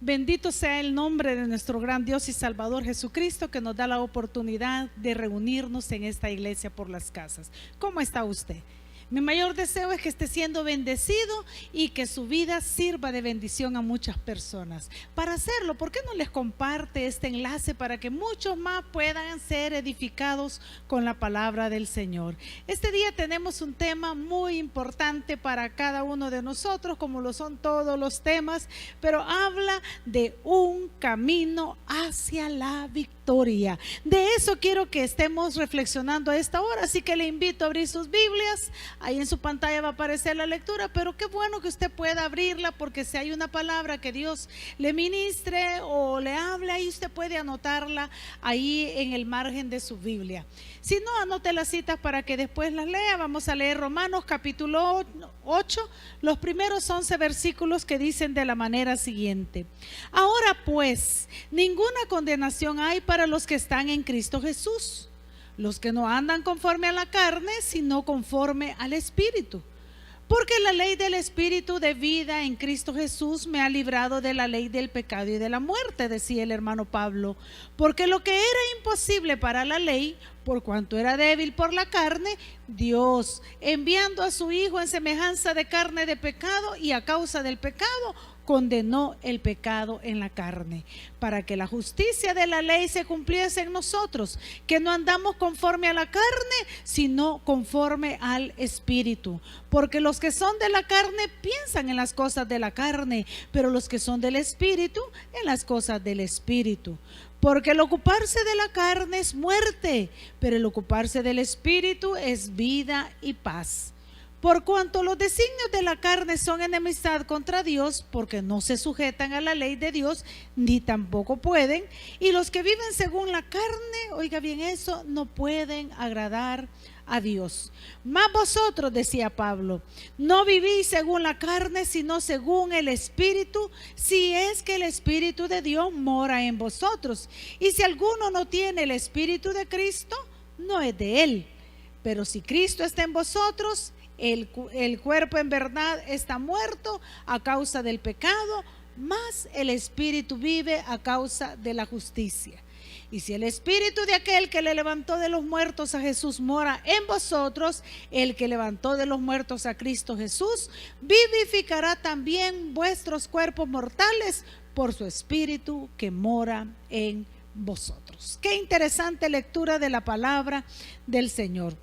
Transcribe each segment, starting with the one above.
Bendito sea el nombre de nuestro gran Dios y Salvador Jesucristo, que nos da la oportunidad de reunirnos en esta iglesia por las casas. ¿Cómo está usted? Mi mayor deseo es que esté siendo bendecido y que su vida sirva de bendición a muchas personas. Para hacerlo, ¿por qué no les comparte este enlace para que muchos más puedan ser edificados con la palabra del Señor? Este día tenemos un tema muy importante para cada uno de nosotros, como lo son todos los temas, pero habla de un camino hacia la victoria. De eso quiero que estemos reflexionando a esta hora, así que le invito a abrir sus Biblias. Ahí en su pantalla va a aparecer la lectura, pero qué bueno que usted pueda abrirla, porque si hay una palabra que Dios le ministre o le hable, ahí usted puede anotarla ahí en el margen de su Biblia. Si no, anote las citas para que después las lea. Vamos a leer Romanos capítulo 8, los primeros 11 versículos, que dicen de la manera siguiente: ahora pues, ninguna condenación hay para los que están en Cristo Jesús, los que no andan conforme a la carne, sino conforme al Espíritu. Porque la ley del Espíritu de vida en Cristo Jesús me ha librado de la ley del pecado y de la muerte, decía el hermano Pablo. Porque lo que era imposible para la ley, por cuanto era débil por la carne, Dios, enviando a su Hijo en semejanza de carne de pecado, y a causa del pecado condenó el pecado en la carne, para que la justicia de la ley se cumpliese en nosotros, que no andamos conforme a la carne, sino conforme al Espíritu. Porque los que son de la carne piensan en las cosas de la carne, pero los que son del Espíritu, en las cosas del Espíritu. Porque el ocuparse de la carne es muerte, pero el ocuparse del Espíritu es vida y paz. Por cuanto los designios de la carne son enemistad contra Dios, porque no se sujetan a la ley de Dios, ni tampoco pueden, y los que viven según la carne, oiga bien eso, no pueden agradar a Dios. Mas vosotros, decía Pablo, no vivís según la carne, sino según el Espíritu, si es que el Espíritu de Dios mora en vosotros. Y si alguno no tiene el Espíritu de Cristo, no es de él. Pero si Cristo está en vosotros, el cuerpo en verdad está muerto a causa del pecado, mas el Espíritu vive a causa de la justicia. Y si el Espíritu de aquel que le levantó de los muertos a Jesús mora en vosotros, el que levantó de los muertos a Cristo Jesús vivificará también vuestros cuerpos mortales por su Espíritu que mora en vosotros. Qué interesante lectura de la palabra del Señor.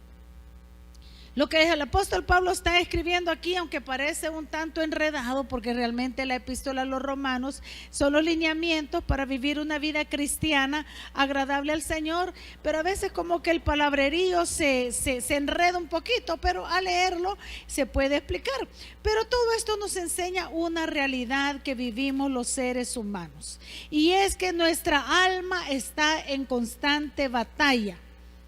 Lo que el apóstol Pablo está escribiendo aquí, aunque parece un tanto enredado, porque realmente la epístola a los romanos son los lineamientos para vivir una vida cristiana agradable al Señor, pero a veces como que el palabrerío se enreda un poquito, pero al leerlo se puede explicar. Pero todo esto nos enseña una realidad que vivimos los seres humanos, y es que nuestra alma está en constante batalla.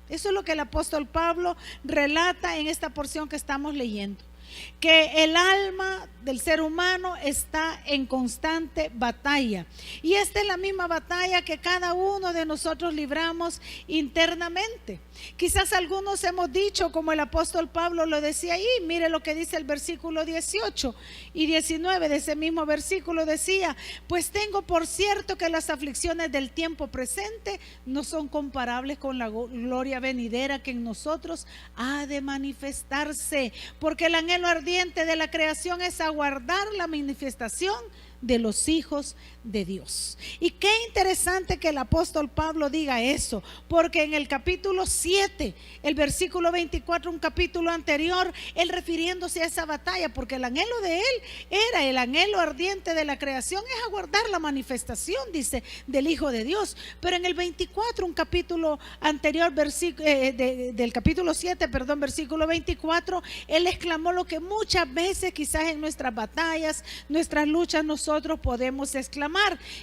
Eso es lo que el apóstol Pablo relata en esta porción que estamos leyendo, que el alma del ser humano está en constante batalla, y esta es la misma batalla que cada uno de nosotros libramos internamente. Quizás algunos hemos dicho, como el apóstol Pablo lo decía ahí, mire lo que dice el versículo 18 y 19 de ese mismo versículo, decía: pues tengo por cierto que las aflicciones del tiempo presente no son comparables con la gloria venidera que en nosotros ha de manifestarse, porque el anhelo ardiente de la creación es aguardar la manifestación de los hijos de Dios. Y qué interesante que el apóstol Pablo diga eso, porque en el capítulo 7, el versículo 24, un capítulo anterior, él refiriéndose a esa batalla, porque el anhelo de él era el anhelo ardiente de la creación, es aguardar la manifestación, dice, del Hijo de Dios. Pero en el 24, un capítulo anterior, del capítulo 7, perdón, versículo 24, él exclamó lo que muchas veces quizás en nuestras batallas, nuestras luchas, nosotros podemos exclamar,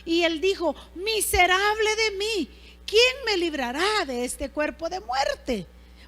y él dijo: miserable de mí, ¿quién me librará de este cuerpo de muerte?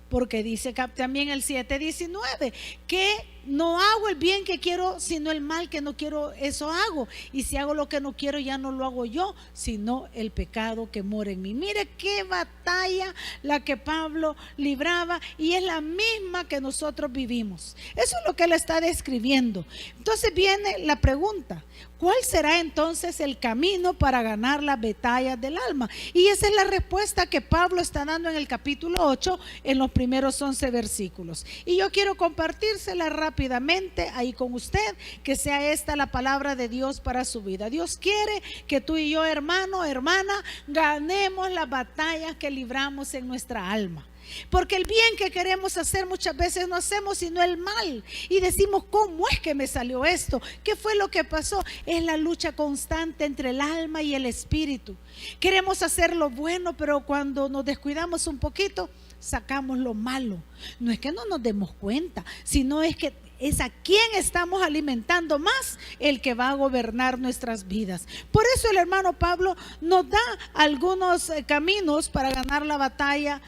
Porque dice también el 7:19 que no hago el bien que quiero, sino el mal que no quiero, eso hago. Y si hago lo que no quiero, ya no lo hago yo, sino el pecado que mora en mí. Mire qué batalla la que Pablo libraba, y es la misma que nosotros vivimos. Eso es lo que él está describiendo. Entonces viene la pregunta: ¿cuál será entonces el camino para ganar las batallas del alma? Y esa es la respuesta que Pablo está dando en el capítulo 8, en los primeros 11 versículos. Y yo quiero compartírsela rápidamente ahí con usted, que sea esta la palabra de Dios para su vida. Dios quiere que tú y yo, hermano, hermana, ganemos las batallas que libramos en nuestra alma. Porque el bien que queremos hacer muchas veces no hacemos sino el mal, y decimos: ¿cómo es que me salió esto? ¿Qué fue lo que pasó? Es la lucha constante entre el alma y el espíritu. Queremos hacer lo bueno, pero cuando nos descuidamos un poquito, sacamos lo malo. No es que no nos demos cuenta, sino es que es a quien estamos alimentando más el que va a gobernar nuestras vidas. Por eso el hermano Pablo nos da algunos caminos para ganar la batalla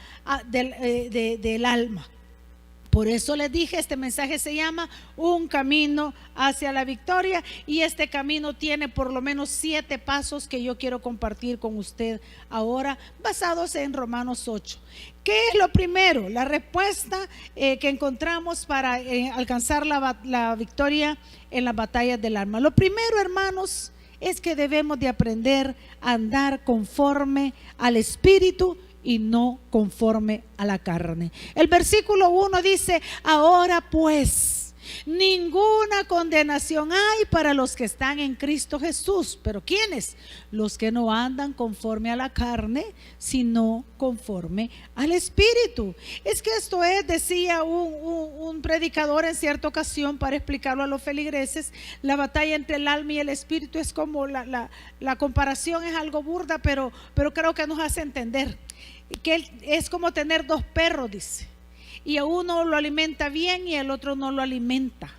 del alma. Por eso les dije, este mensaje se llama Un camino hacia la victoria, y este camino tiene por lo menos 7 pasos que yo quiero compartir con usted ahora, basados en Romanos 8. ¿Qué es lo primero? La respuesta que encontramos para alcanzar la victoria en las batallas del alma. Lo primero, hermanos, es que debemos de aprender a andar conforme al Espíritu y no conforme a la carne. El versículo 1 dice: ahora pues, ninguna condenación hay para los que están en Cristo Jesús. ¿Pero quiénes? Los que no andan conforme a la carne, sino conforme al Espíritu. Es que esto es, decía un predicador en cierta ocasión, para explicarlo a los feligreses, la batalla entre el alma y el Espíritu es como la comparación es algo burda, pero creo que nos hace entender que es como tener 2 perros, dice, y a uno lo alimenta bien y el otro no lo alimenta.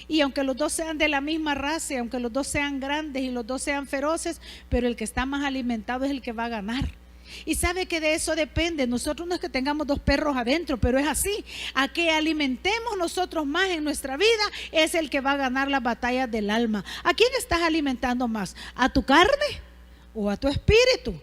Y aunque los dos sean de la misma raza, y aunque los dos sean grandes y los dos sean feroces, pero el que está más alimentado es el que va a ganar. Y sabe que de eso depende. Nosotros no es que tengamos 2 perros adentro, pero es así: a que alimentemos nosotros más en nuestra vida es el que va a ganar las batallas del alma. ¿A quién estás alimentando más? ¿A tu carne o a tu espíritu?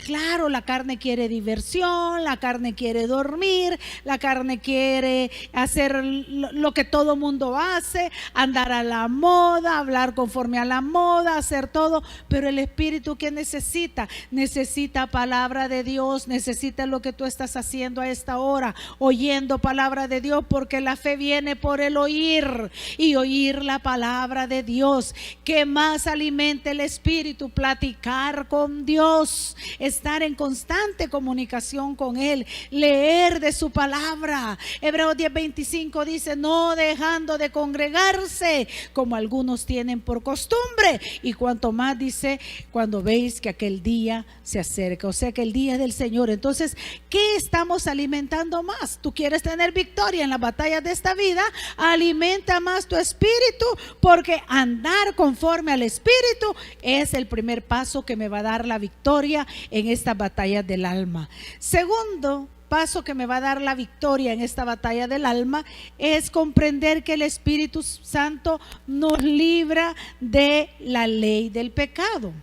Claro, la carne quiere diversión, la carne quiere dormir, la carne quiere hacer lo que todo mundo hace, andar a la moda, hablar conforme a la moda, hacer todo. Pero el espíritu, ¿qué necesita? Necesita palabra de Dios, necesita lo que tú estás haciendo a esta hora, oyendo palabra de Dios, porque la fe viene por el oír, y oír la palabra de Dios. ¿Qué más alimenta el espíritu? Platicar con Dios, estar en constante comunicación con Él, leer de su palabra. Hebreos 10:25 dice: no dejando de congregarse como algunos tienen por costumbre, y cuanto más, dice, cuando veis que aquel día se acerca. O sea que el día del Señor. Entonces, ¿qué estamos alimentando más? ¿Tú quieres tener victoria en las batallas de esta vida? Alimenta más tu espíritu, porque andar conforme al Espíritu es el primer paso que me va a dar la victoria en estas batallas del alma. Segundo paso que me va a dar la victoria en esta batalla del alma es comprender que el Espíritu Santo nos libra de la ley del pecado.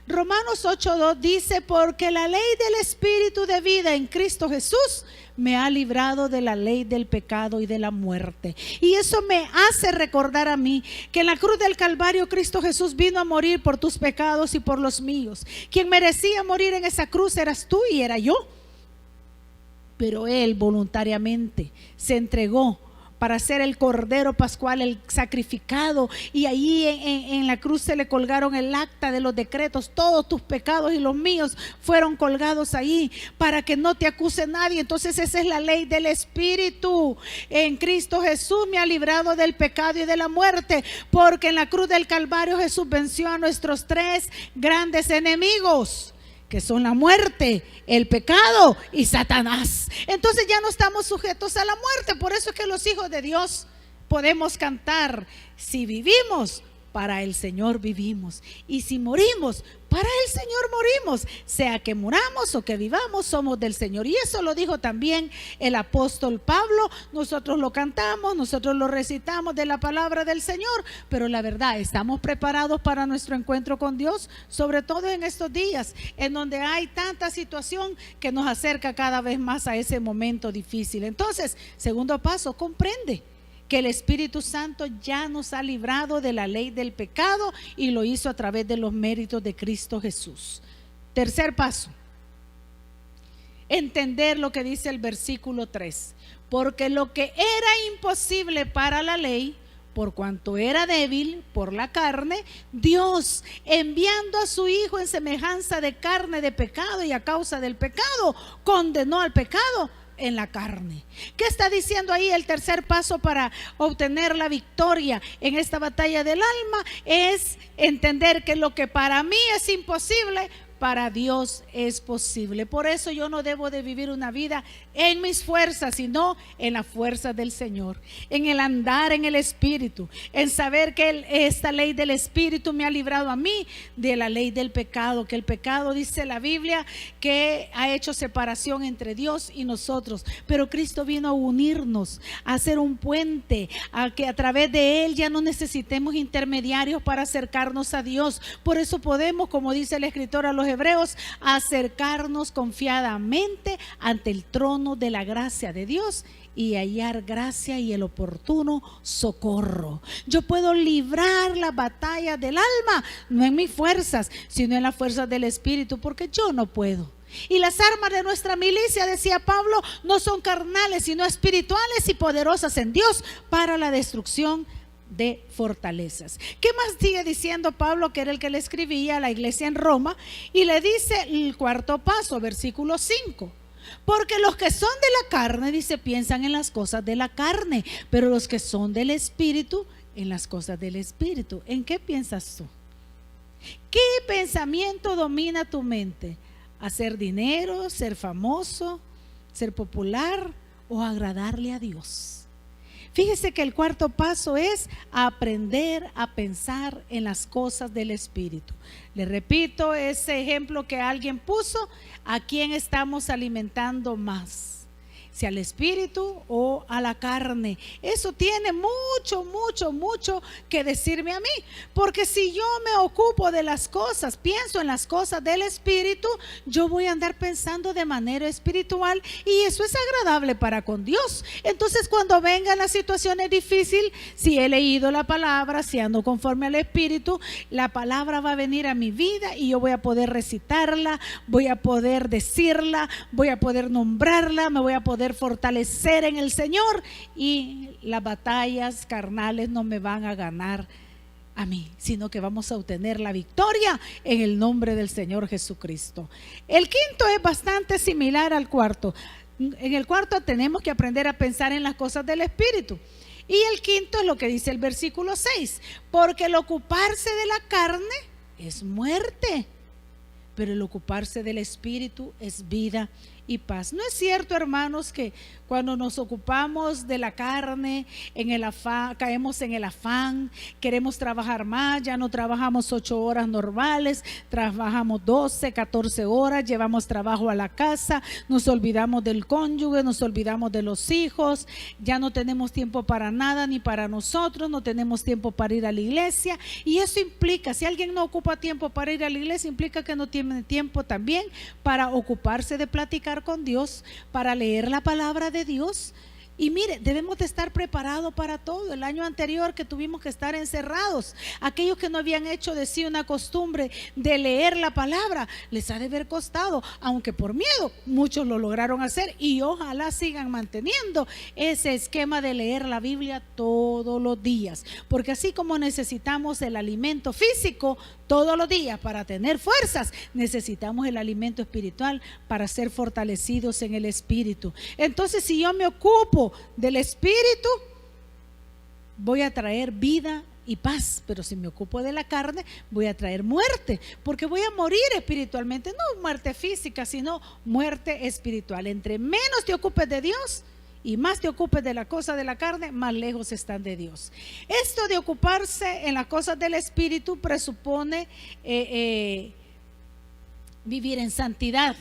Romanos 8:2 dice: porque la ley del Espíritu de vida en Cristo Jesús me ha librado de la ley del pecado y de la muerte. Y eso me hace recordar a mí que en la cruz del Calvario Cristo Jesús vino a morir por tus pecados y por los míos. Quien merecía morir en esa cruz eras tú y era yo, pero Él voluntariamente se entregó para ser el Cordero Pascual, el sacrificado. Y ahí en la cruz se le colgaron el acta de los decretos. Todos tus pecados y los míos fueron colgados ahí, para que no te acuse nadie. Entonces esa es la ley del Espíritu. En Cristo Jesús me ha librado del pecado y de la muerte, porque en la cruz del Calvario Jesús venció a nuestros 3 grandes enemigos, que son la muerte, el pecado y Satanás. Entonces ya no estamos sujetos a la muerte. Por eso es que los hijos de Dios podemos cantar: si vivimos, para el Señor vivimos. Y si morimos, para el Señor morimos. Sea que muramos o que vivamos, somos del Señor. Y eso lo dijo también el apóstol Pablo. Nosotros lo cantamos, nosotros lo recitamos de la palabra del Señor. Pero la verdad, ¿estamos preparados para nuestro encuentro con Dios? Sobre todo en estos días, en donde hay tanta situación que nos acerca cada vez más a ese momento difícil. Entonces, segundo paso, comprende que el Espíritu Santo ya nos ha librado de la ley del pecado y lo hizo a través de los méritos de Cristo Jesús. Tercer paso, entender lo que dice el versículo 3. Porque lo que era imposible para la ley, por cuanto era débil por la carne, Dios, enviando a su Hijo en semejanza de carne de pecado y a causa del pecado, condenó al pecado en la carne. ¿Qué está diciendo ahí? El tercer paso para obtener la victoria en esta batalla del alma es entender que lo que para mí es imposible, para Dios es posible. Por eso yo no debo de vivir una vida en mis fuerzas, sino en la fuerza del Señor, en el andar en el Espíritu, en saber que esta ley del Espíritu me ha librado a mí de la ley del pecado, que el pecado, dice la Biblia, que ha hecho separación entre Dios y nosotros, pero Cristo vino a unirnos, a hacer un puente, a que a través de Él ya no necesitemos intermediarios para acercarnos a Dios. Por eso podemos, como dice el escritor a los Hebreos, acercarnos confiadamente ante el trono de la gracia de Dios y hallar gracia y el oportuno socorro. Yo puedo librar la batalla del alma, no en mis fuerzas, sino en las fuerzas del Espíritu, porque yo no puedo. Y las armas de nuestra milicia, decía Pablo, no son carnales, sino espirituales y poderosas en Dios para la destrucción de fortalezas. ¿Qué más sigue diciendo Pablo, que era el que le escribía a la iglesia en Roma? Y le dice el cuarto paso, versículo 5. Porque los que son de la carne, dice, piensan en las cosas de la carne, pero los que son del Espíritu, en las cosas del Espíritu. ¿En qué piensas tú? ¿Qué pensamiento domina tu mente? ¿Hacer dinero, ser famoso, ser popular o agradarle a Dios? Fíjese que el cuarto paso es aprender a pensar en las cosas del Espíritu. Le repito ese ejemplo que alguien puso: ¿a quién estamos alimentando más? Si al Espíritu o a la carne. Eso tiene mucho que decirme a mí, porque si yo me ocupo de las cosas, pienso en las cosas del Espíritu, yo voy a andar pensando de manera espiritual y eso es agradable para con Dios. Entonces, cuando vengan las situaciones difíciles, si he leído la palabra, si ando conforme al Espíritu, la palabra va a venir a mi vida y yo voy a poder recitarla, voy a poder decirla, voy a poder nombrarla, me voy a poder fortalecer en el Señor y las batallas carnales no me van a ganar a mí, sino que vamos a obtener la victoria en el nombre del Señor Jesucristo. El quinto es bastante similar al cuarto. En el cuarto tenemos que aprender a pensar en las cosas del Espíritu. Y el quinto es lo que dice el versículo 6, porque el ocuparse de la carne es muerte, pero el ocuparse del Espíritu es vida y paz. ¿No es cierto, hermanos, que cuando nos ocupamos de la carne, en el afán, caemos en el afán, queremos trabajar más, ya no trabajamos 8 horas normales, trabajamos 12, 14 horas, llevamos trabajo a la casa, nos olvidamos del cónyuge, nos olvidamos de los hijos, ya no tenemos tiempo para nada ni para nosotros, no tenemos tiempo para ir a la iglesia? Y eso implica, si alguien no ocupa tiempo para ir a la iglesia, implica que no tiene tiempo también para ocuparse de platicar con Dios, para leer la palabra de Dios. Y mire, debemos de estar preparados para todo. El año anterior que tuvimos que estar encerrados, aquellos que no habían hecho de sí una costumbre de leer la palabra, les ha de haber costado, aunque por miedo muchos lo lograron hacer, y ojalá sigan manteniendo ese esquema de leer la Biblia todos los días, porque así como necesitamos el alimento físico todos los días para tener fuerzas, necesitamos el alimento espiritual para ser fortalecidos en el Espíritu. Entonces, si yo me ocupo del Espíritu, voy a traer vida y paz, pero si me ocupo de la carne, voy a traer muerte, porque voy a morir espiritualmente, no muerte física, sino muerte espiritual. Entre menos te ocupes de Dios y más te ocupes de la cosa de la carne, más lejos están de Dios. Esto de ocuparse en las cosas del Espíritu presupone vivir en santidad.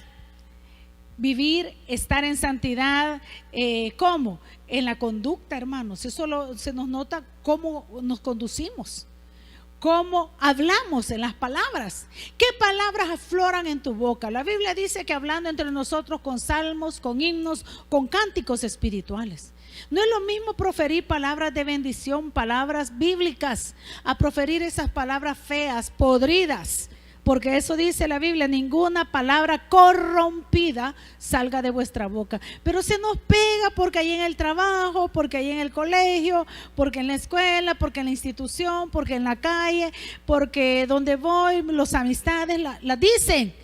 Vivir, estar en santidad, ¿cómo? En la conducta, hermanos. Eso se nos nota cómo nos conducimos, cómo hablamos en las palabras. ¿Qué palabras afloran en tu boca? La Biblia dice que hablando entre nosotros con salmos, con himnos, con cánticos espirituales. No es lo mismo proferir palabras de bendición, palabras bíblicas, a proferir esas palabras feas, podridas. Porque eso dice la Biblia, ninguna palabra corrompida salga de vuestra boca. Pero se nos pega porque ahí en el trabajo, porque ahí en el colegio, porque en la escuela, porque en la institución, porque en la calle, porque donde voy, los amistades las dicen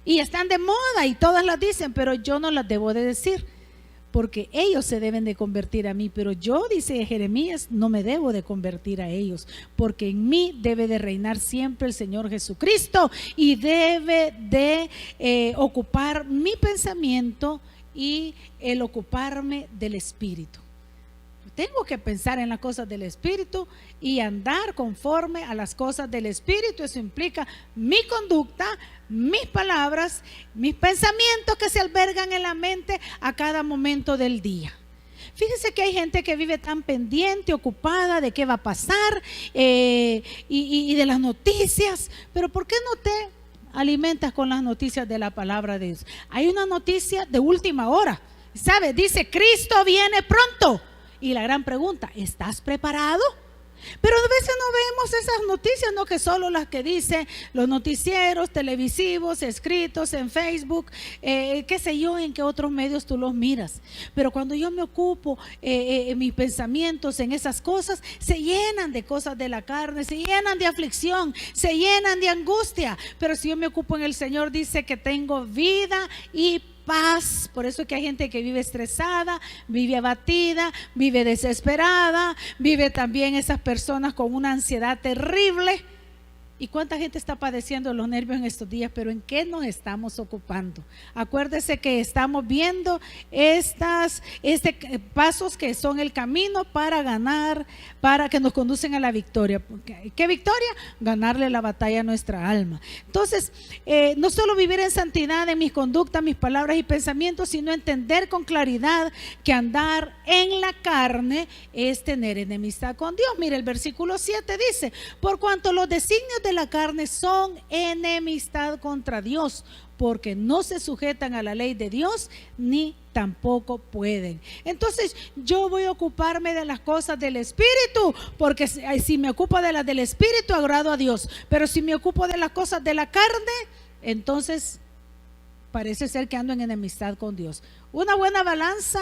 y están de moda y todas las dicen, pero yo no las debo de decir. Porque ellos se deben de convertir a mí, pero yo, dice Jeremías, no me debo de convertir a ellos, porque en mí debe de reinar siempre el Señor Jesucristo y debe de ocupar mi pensamiento y el ocuparme del Espíritu. Tengo que pensar en las cosas del Espíritu y andar conforme a las cosas del Espíritu. Eso implica mi conducta, mis palabras, mis pensamientos que se albergan en la mente a cada momento del día. Fíjense que hay gente que vive tan pendiente, ocupada de qué va a pasar y de las noticias. Pero ¿por qué no te alimentas con las noticias de la palabra de Dios? Hay una noticia de última hora, ¿sabes? Dice, Cristo viene pronto. Y la gran pregunta, ¿estás preparado? Pero a veces no vemos esas noticias, no que solo las que dicen los noticieros televisivos, escritos en Facebook, qué sé yo, en qué otros medios tú los miras. Pero cuando yo me ocupo mis pensamientos en esas cosas, se llenan de cosas de la carne, se llenan de aflicción, se llenan de angustia. Pero si yo me ocupo en el Señor, dice que tengo vida y paz. Por eso es que hay gente que vive estresada, vive abatida, vive desesperada, vive también esas personas con una ansiedad terrible. ¿Y cuánta gente está padeciendo los nervios en estos días? Pero ¿en qué nos estamos ocupando? Acuérdese que estamos viendo pasos que son el camino para ganar, para que nos conducen a la victoria. ¿Qué victoria? Ganarle la batalla a nuestra alma. Entonces, no solo vivir en santidad en mis conductas, mis palabras y pensamientos, sino entender con claridad que andar en la carne es tener enemistad con Dios. Mire, el versículo 7 dice, por cuanto los designios de la carne son enemistad contra Dios, porque no se sujetan a la ley de Dios, ni tampoco pueden. Entonces yo voy a ocuparme de las cosas del Espíritu, porque si me ocupo de las del Espíritu, agrado a Dios. Pero si me ocupo de las cosas de la carne, entonces parece ser que ando en enemistad con Dios. Una buena balanza,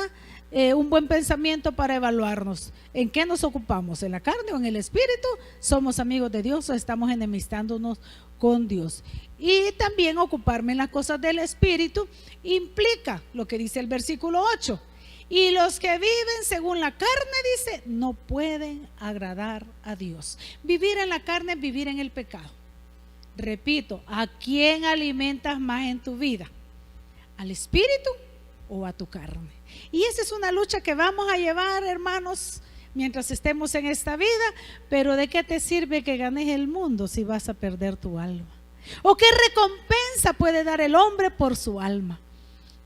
un buen pensamiento para evaluarnos. ¿En qué nos ocupamos? ¿En la carne o en el Espíritu? ¿Somos amigos de Dios o estamos enemistándonos con Dios? Y también ocuparme en las cosas del Espíritu implica lo que dice el versículo 8. Y los que viven según la carne, dice, no pueden agradar a Dios. Vivir en la carne es vivir en el pecado. Repito, ¿a quién alimentas más en tu vida? ¿Al Espíritu o a tu carne? Y esa es una lucha que vamos a llevar, hermanos, mientras estemos en esta vida. Pero ¿de qué te sirve que ganes el mundo si vas a perder tu alma? ¿O qué recompensa puede dar el hombre por su alma?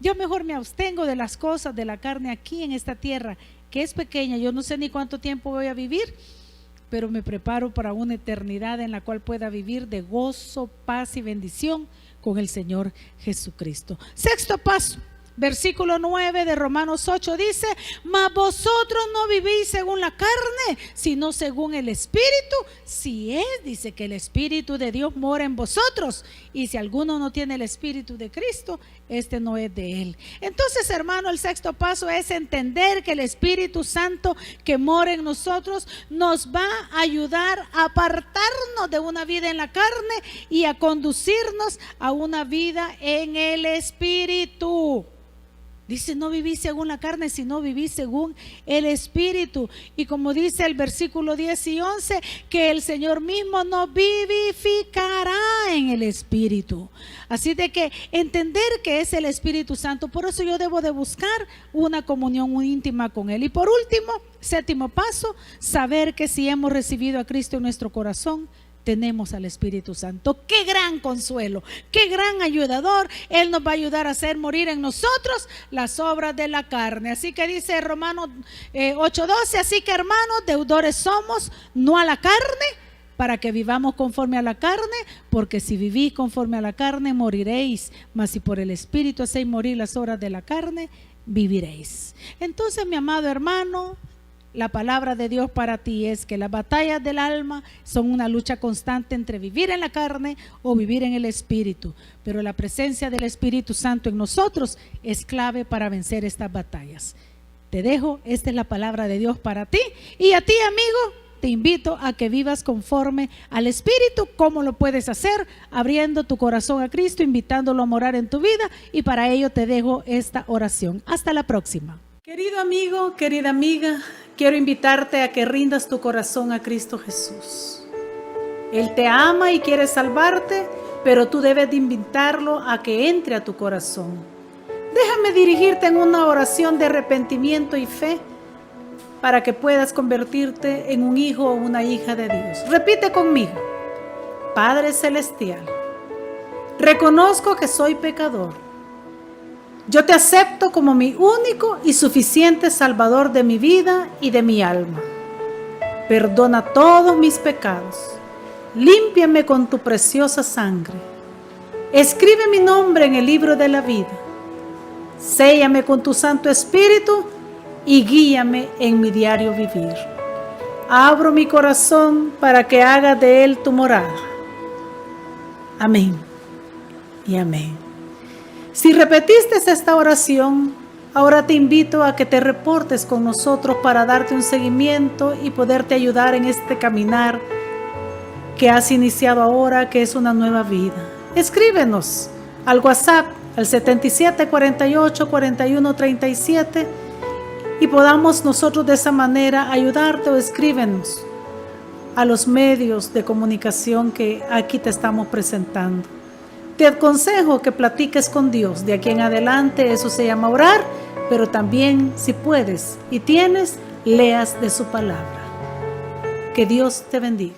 Yo mejor me abstengo de las cosas de la carne aquí en esta tierra, que es pequeña. Yo no sé ni cuánto tiempo voy a vivir, pero me preparo para una eternidad en la cual pueda vivir de gozo, paz y bendición con el Señor Jesucristo. Sexto paso. Versículo 9 de Romanos 8 dice, mas vosotros no vivís según la carne, sino según el Espíritu. Si es, dice que el Espíritu de Dios mora en vosotros. Y si alguno no tiene el Espíritu de Cristo, este no es de él. Entonces, hermano, el sexto paso es entender que el Espíritu Santo que mora en nosotros nos va a ayudar a apartarnos de una vida en la carne y a conducirnos a una vida en el Espíritu. Dice, no vivís según la carne, sino vivís según el Espíritu. Y como dice el versículo 10 y 11, que el Señor mismo nos vivificará en el Espíritu. Así de que entender que es el Espíritu Santo, por eso yo debo de buscar una comunión muy íntima con Él. Y por último, séptimo paso, saber que si hemos recibido a Cristo en nuestro corazón, tenemos al Espíritu Santo. Qué gran consuelo, qué gran ayudador. Él nos va a ayudar a hacer morir en nosotros las obras de la carne. Así que dice Romanos 8:12, así que hermanos, deudores somos, no a la carne, para que vivamos conforme a la carne, porque si vivís conforme a la carne, moriréis, mas si por el Espíritu hacéis morir las obras de la carne, viviréis. Entonces, mi amado hermano, la palabra de Dios para ti es que las batallas del alma son una lucha constante entre vivir en la carne o vivir en el Espíritu, pero la presencia del Espíritu Santo en nosotros es clave para vencer estas batallas. Te dejo, esta es la palabra de Dios para ti, y a ti, amigo, te invito a que vivas conforme al Espíritu. ¿Cómo lo puedes hacer? Abriendo tu corazón a Cristo, invitándolo a morar en tu vida, y para ello te dejo esta oración. Hasta la próxima. Querido amigo, querida amiga, quiero invitarte a que rindas tu corazón a Cristo Jesús. Él te ama y quiere salvarte, pero tú debes de invitarlo a que entre a tu corazón. Déjame dirigirte en una oración de arrepentimiento y fe para que puedas convertirte en un hijo o una hija de Dios. Repite conmigo. Padre Celestial, reconozco que soy pecador. Yo te acepto como mi único y suficiente Salvador de mi vida y de mi alma. Perdona todos mis pecados. Límpiame con tu preciosa sangre. Escribe mi nombre en el libro de la vida. Séllame con tu Santo Espíritu y guíame en mi diario vivir. Abro mi corazón para que hagas de él tu morada. Amén y amén. Si repetiste esta oración, ahora te invito a que te reportes con nosotros para darte un seguimiento y poderte ayudar en este caminar que has iniciado ahora, que es una nueva vida. Escríbenos al WhatsApp al 77484137 y podamos nosotros de esa manera ayudarte, o escríbenos a los medios de comunicación que aquí te estamos presentando. Te aconsejo que platiques con Dios. De aquí en adelante eso se llama orar, pero también, si puedes y tienes, leas de su palabra. Que Dios te bendiga.